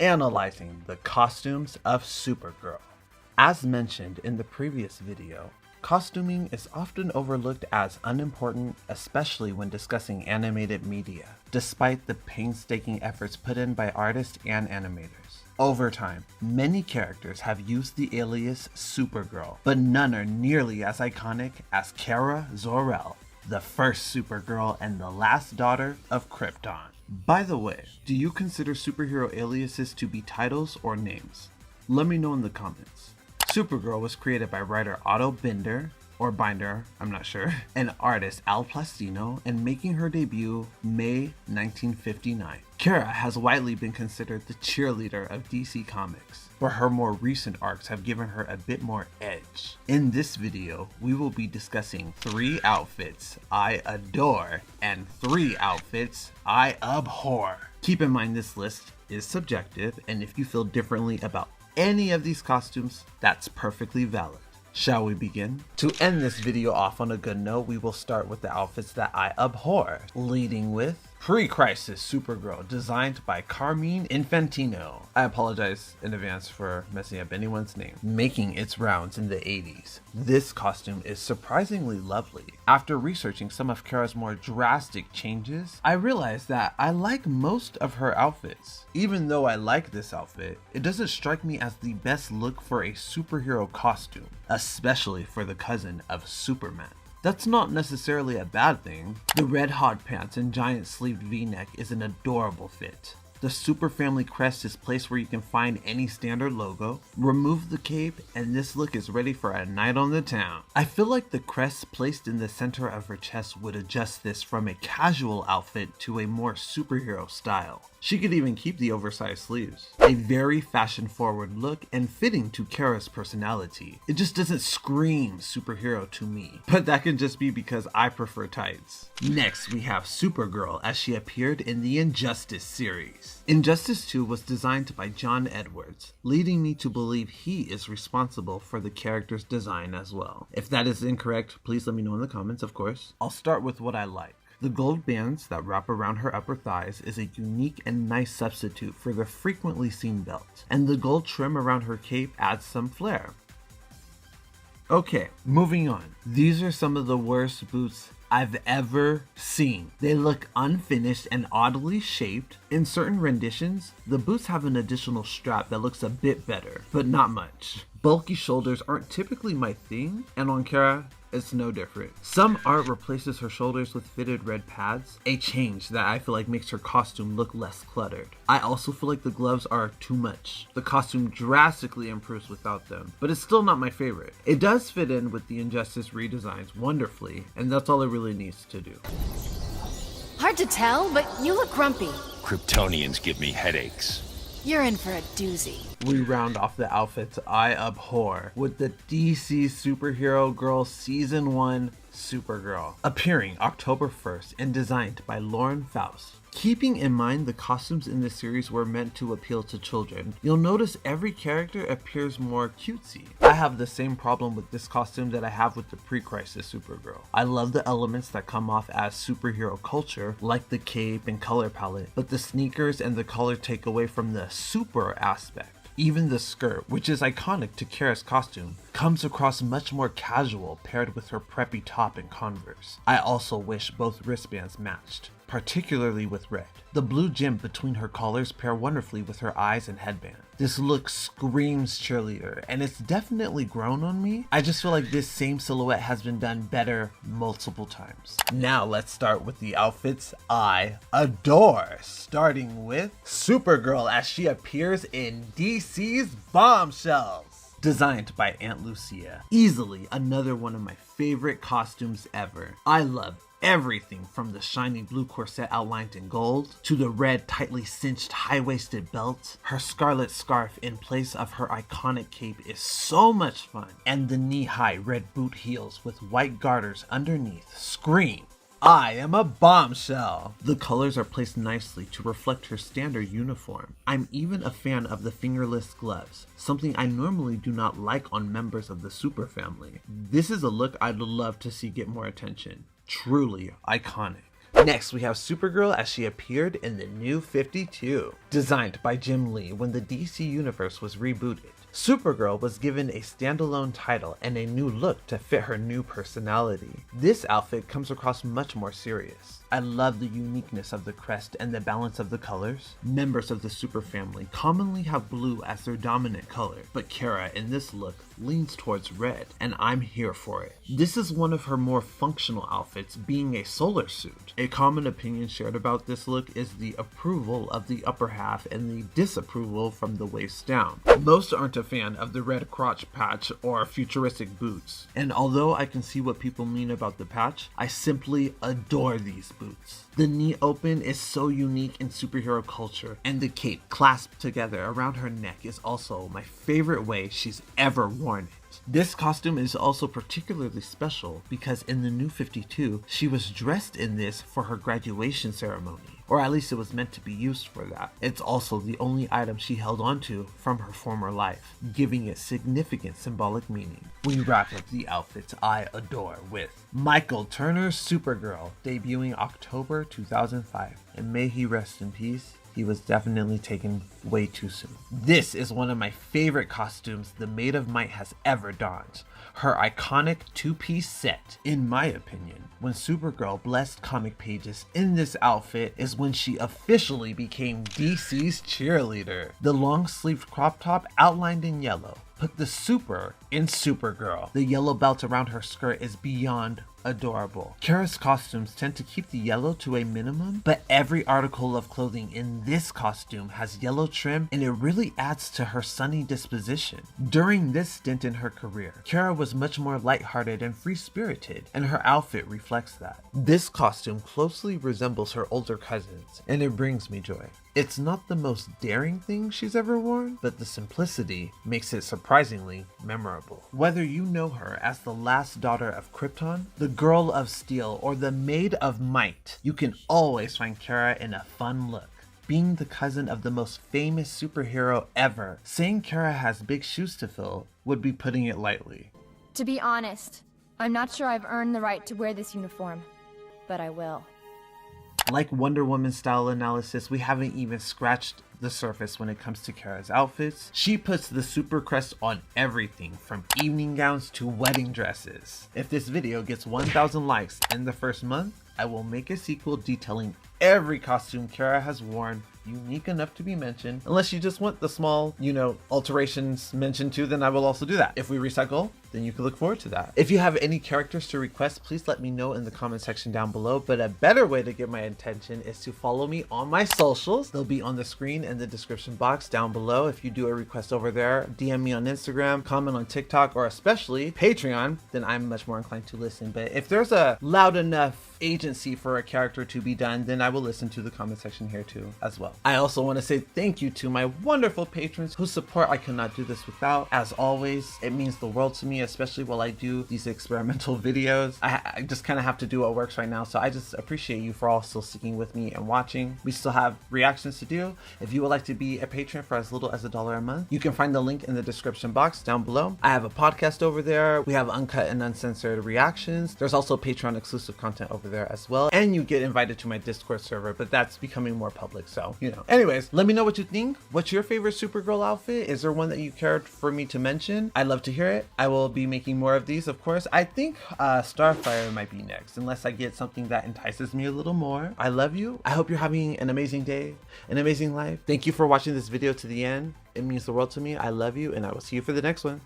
analyzing the costumes of Supergirl. As mentioned in the previous video, costuming is often overlooked as unimportant, especially when discussing animated media, despite the painstaking efforts put in by artists and animators. Over time, many characters have used the alias Supergirl, but none are nearly as iconic as Kara Zor-El, the first Supergirl and the last daughter of Krypton. By the way, do you consider superhero aliases to be titles or names? Let me know in the comments. Supergirl was created by writer Otto Binder, or Binder, I'm not sure, and artist Al Plastino, and making her debut May 1959. Kara has widely been considered the cheerleader of DC Comics, but her more recent arcs have given her a bit more edge. In this video, we will be discussing 3 outfits I adore and 3 outfits I abhor. Keep in mind this list is subjective, and if you feel differently about any of these costumes, that's perfectly valid. Shall we begin? To end this video off on a good note, we will start with the outfits that I abhor, leading with Pre-Crisis Supergirl, designed by Carmine Infantino. I apologize in advance for messing up anyone's name. Making its rounds in the 80s, this costume is surprisingly lovely. After researching some of Kara's more drastic changes, I realized that I like most of her outfits. Even though I like this outfit, it doesn't strike me as the best look for a superhero costume, especially for the cousin of Superman. That's not necessarily a bad thing. The red hot pants and giant sleeved v-neck is an adorable fit. The Super Family crest is placed where you can find any standard logo. Remove the cape and this look is ready for a night on the town. I feel like the crest placed in the center of her chest would adjust this from a casual outfit to a more superhero style. She could even keep the oversized sleeves. A very fashion forward look and fitting to Kara's personality. It just doesn't scream superhero to me, but that can just be because I prefer tights. Next, we have Supergirl as she appeared in the Injustice series. Injustice 2 was designed by John Edwards, leading me to believe he is responsible for the character's design as well. If that is incorrect, please let me know in the comments, of course. I'll start with what I like. The gold bands that wrap around her upper thighs is a unique and nice substitute for the frequently seen belt, and the gold trim around her cape adds some flair. Okay, moving on. These are some of the worst boots I've ever seen. They look unfinished and oddly shaped. In certain renditions, the boots have an additional strap that looks a bit better, but not much. Bulky shoulders aren't typically my thing, and on Kara, it's no different. Some art replaces her shoulders with fitted red pads, a change that I feel like makes her costume look less cluttered. I also feel like the gloves are too much. The costume drastically improves without them, but it's still not my favorite. It does fit in with the Injustice redesigns wonderfully, and that's all it really needs to do. Hard to tell, but you look grumpy. Kryptonians give me headaches. You're in for a doozy. We round off the outfits I abhor with the DC Superhero Girl Season 1 Supergirl, appearing October 1st and designed by Lauren Faust. Keeping in mind the costumes in this series were meant to appeal to children, you'll notice every character appears more cutesy. I have the same problem with this costume that I have with the pre-crisis Supergirl. I love the elements that come off as superhero culture, like the cape and color palette, but the sneakers and the collar take away from the super aspect. Even the skirt, which is iconic to Kara's costume, comes across much more casual paired with her preppy top and Converse. I also wish both wristbands matched, particularly with red. The blue gem between her collars pair wonderfully with her eyes and headband. This look screams cheerleader, and it's definitely grown on me. I just feel like this same silhouette has been done better multiple times. Now let's start with the outfits I adore, starting with Supergirl as she appears in DC's Bombshells. Designed by Aunt Lucia. Easily another one of my favorite costumes ever. I love everything from the shiny blue corset outlined in gold to the red tightly cinched high-waisted belt. Her scarlet scarf in place of her iconic cape is so much fun. And the knee-high red boot heels with white garters underneath scream, I am a bombshell. The colors are placed nicely to reflect her standard uniform. I'm even a fan of the fingerless gloves, something I normally do not like on members of the Super family. This is a look I'd love to see get more attention. Truly iconic. Next, we have Supergirl as she appeared in the New 52. Designed by Jim Lee when the DC Universe was rebooted, Supergirl was given a standalone title and a new look to fit her new personality. This outfit comes across much more serious. I love the uniqueness of the crest and the balance of the colors. Members of the Super family commonly have blue as their dominant color, but Kara in this look leans towards red, and I'm here for it. This is one of her more functional outfits, being a solar suit. A common opinion shared about this look is the approval of the upper half and the disapproval from the waist down. Most aren't a fan of the red crotch patch or futuristic boots, and although I can see what people mean about the patch, I simply adore these boots. The knee open is so unique in superhero culture, and the cape clasped together around her neck is also my favorite way she's ever worn it. This costume is also particularly special because in the New 52, she was dressed in this for her graduation ceremony, or at least it was meant to be used for that. It's also the only item she held onto from her former life, giving it significant symbolic meaning. We wrap up the outfits I adore with Michael Turner's Supergirl, debuting October 2005, and may he rest in peace. He was definitely taken way too soon. This is one of my favorite costumes the Maid of Might has ever donned. Her iconic two-piece set, in my opinion. When Supergirl blessed comic pages in this outfit is when she officially became DC's cheerleader. The long-sleeved crop top outlined in yellow put the super in Supergirl. The yellow belt around her skirt is beyond adorable. Kara's costumes tend to keep the yellow to a minimum, but every article of clothing in this costume has yellow trim, and it really adds to her sunny disposition. During this stint in her career, Kara was much more lighthearted and free-spirited, and her outfit reflects that. This costume closely resembles her older cousins, and it brings me joy. It's not the most daring thing she's ever worn, but the simplicity makes it surprisingly memorable. Whether you know her as the last daughter of Krypton, the Girl of Steel, or the Maid of Might, you can always find Kara in a fun look. Being the cousin of the most famous superhero ever, saying Kara has big shoes to fill would be putting it lightly. To be honest, I'm not sure I've earned the right to wear this uniform, but I will. Like Wonder Woman style analysis, we haven't even scratched the surface when it comes to Kara's outfits. She puts the super crest on everything from evening gowns to wedding dresses. If this video gets 1,000 likes in the first month, I will make a sequel detailing every costume Kara has worn, unique enough to be mentioned. Unless you just want the small, alterations mentioned too, then I will also do that. If we recycle, then you can look forward to that. If you have any characters to request, please let me know in the comment section down below. But a better way to get my attention is to follow me on my socials. They'll be on the screen in the description box down below. If you do a request over there, DM me on Instagram, comment on TikTok, or especially Patreon, then I'm much more inclined to listen. But if there's a loud enough agency for a character to be done, then I will listen to the comment section here too as well. I also want to say thank you to my wonderful patrons whose support I could not do this without. As always, it means the world to me, especially while I do these experimental videos. I just kind of have to do what works right now, so I just appreciate you for all still sticking with me and watching. We still have reactions to do. If you would like to be a patron for as little as $1 a month, you can find the link in the description box down below. I have a podcast over there. We have uncut and uncensored reactions. There's also Patreon exclusive content over there as well, and you get invited to my Discord server, but that's becoming more public, so anyways, let me know what you think. What's your favorite Supergirl outfit? Is there one that you cared for me to mention? I'd love to hear it. I will be making more of these, of course. I think Starfire might be next, unless I get something that entices me a little more. I love you. I hope you're having an amazing day, an amazing life. Thank you for watching this video to the end. It means the world to me. I love you, and I will see you for the next one.